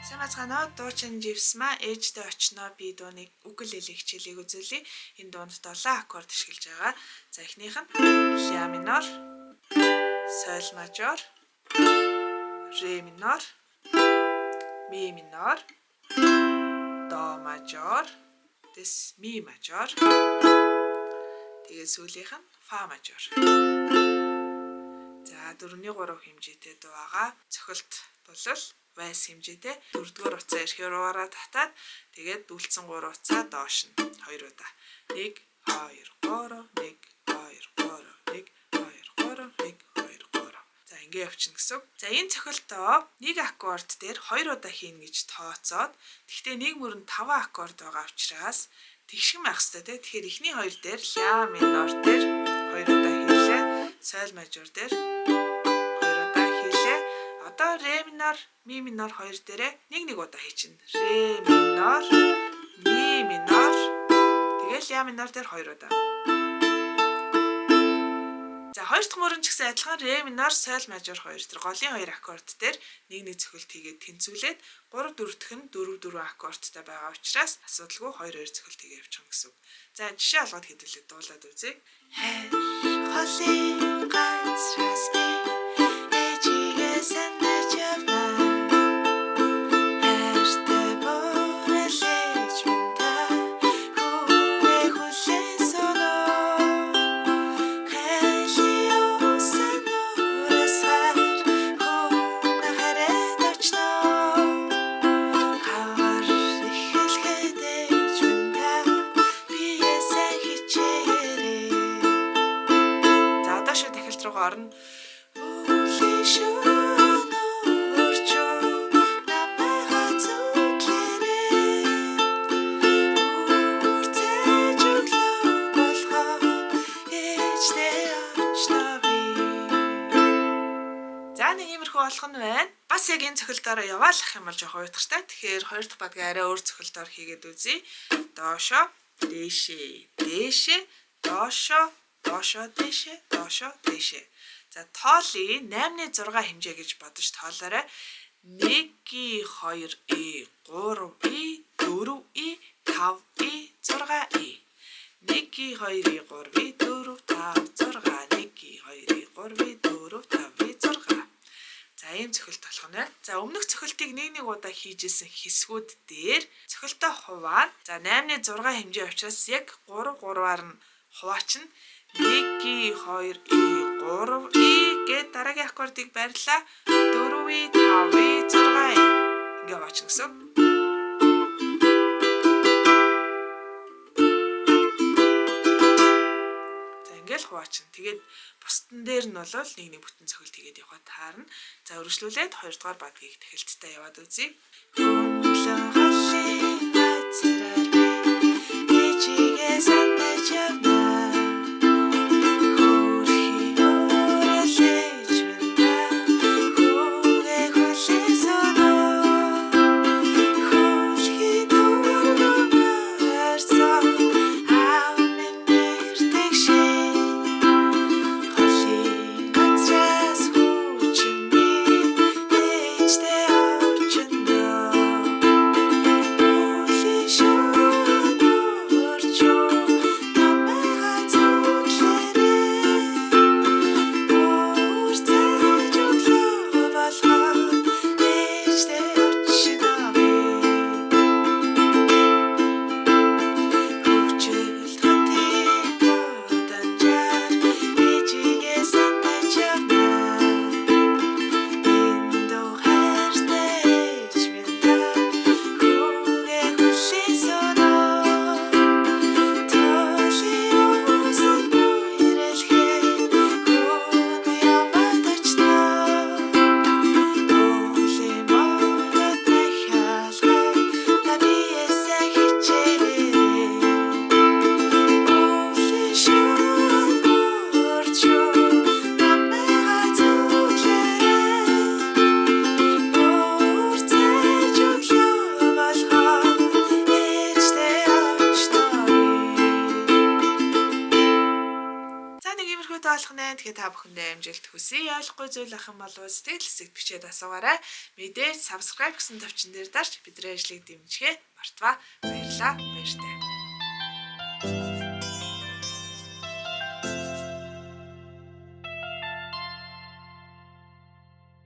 Самацгаанаа дуучин живсмаа ээжтэй очноо би дууныг үгэлэлэх хичээлийг үзүүлье. Энэ дуунд 7 аккорд ашиглаж байгаа. За эхнийх нь ля минор, соль мажор, ре минор, ми минор, до мажор, дэс ми мажор. Тэгээд сүүлийнх нь фа мажор. За 4-3 хэмжээтэй дуу байгаа. Цохилт болвол вальс хэмжээтэй 4-р уцаа ирэхээр ураа татаад тэгээд дүүлцэн 3 уцаа доош нь 2 удаа. 1 2 3 1 2 3 1 2 3 1 2 3. За ингэ явчихна гэсэн үг. За энэ цохилтоо нэг аккорд дээр 2 удаа хийнэ гэж тооцоод тэгтээ нэг мөрөнд 5 аккорд байгаа учраас тэгшгэн байх хэрэгтэй тий. Тэгэхээр эхний 2 дээр ля минор дээр 2 удаа хийлээ. Соль мажор дээр 2 удаа хийлээ. Одоо ре минор, ми минор 2 дээрээ нэг удаа хийчихнэ. Ре минор, ми минор. Тэгээд ля минор дээр 2 удаа. За хоёр дахь мөрөн ч гэсэн адилхан ре минор, соль мажор 2 тэр голын 2 аккорд дээр нэг цохилт хийгээд тэнцвүүлээд 3 4 дахь нь 4 аккордтай байгаа учраас асуудалгүй 2 цохилт хийгээ явчихна гэсэн үг. За жишээ олгоод хэдүүлээ дуулаад үзье. Холын ганцраас би ээжигээ санаж явна. Хайртай борэлж минь хүүгээ хүлээн соноо. Хэлио сануурасаар хүүгээ хараад очноо. Хавар ихэлгээд ээж минь биесээ хичээрээ. За одоо шууд эхэлт рүүгээ орно. Болох нь байна. Бас яг энэ цохилтоор яваалах юм бол жоохон уйтгартай. Тэгэхээр хоёр дахь багийг арай өөр цохилтоор хийгээд үзье. Доошо, дээшээ, дээшээ, доошо, доошо, дээшээ, доошо, дээшээ. За тоолыг 8-6 хэмжээ гэж бодож тоолоорой. 1 2 3 4 5 6 1 2 3 4 5 6 1 2 3 4 5 6 1 2 3 4 5 6. За ийм цохилт болох нь. За өмнөх цохилтыг нэг удаа хийжсэн хэсгүүд дээр цохилтоо хуваана. За 8-6 хэмжээ учраас яг 3-3-аар нь хуваачна. 1 2 3 гээд дараагийн аккордыг барьлаа. 4 5 6 ингээ хуваачна гэсэн. За ингээл хуваачна. Тэгээд бусдын дээр нь бол нэг бүтэн цохилт хийгээд явахад таарна. За өргөжлүүлээд 2 дугаар багийг тэхэлттэй яваад үзье. нэг иймэрхүү таалах нэ. Тэгэхээр та бүхэндээ амжилт хүсье. Ойлгохгүй зүйл ах юм бол сэтгэл хэсэгт бичээд асуугаарай. Мэдээж subscribe гэсэн төвчөн дээр дарж бидний ажлыг дэмжихээ мартва. Баярлалаа. Баяртай.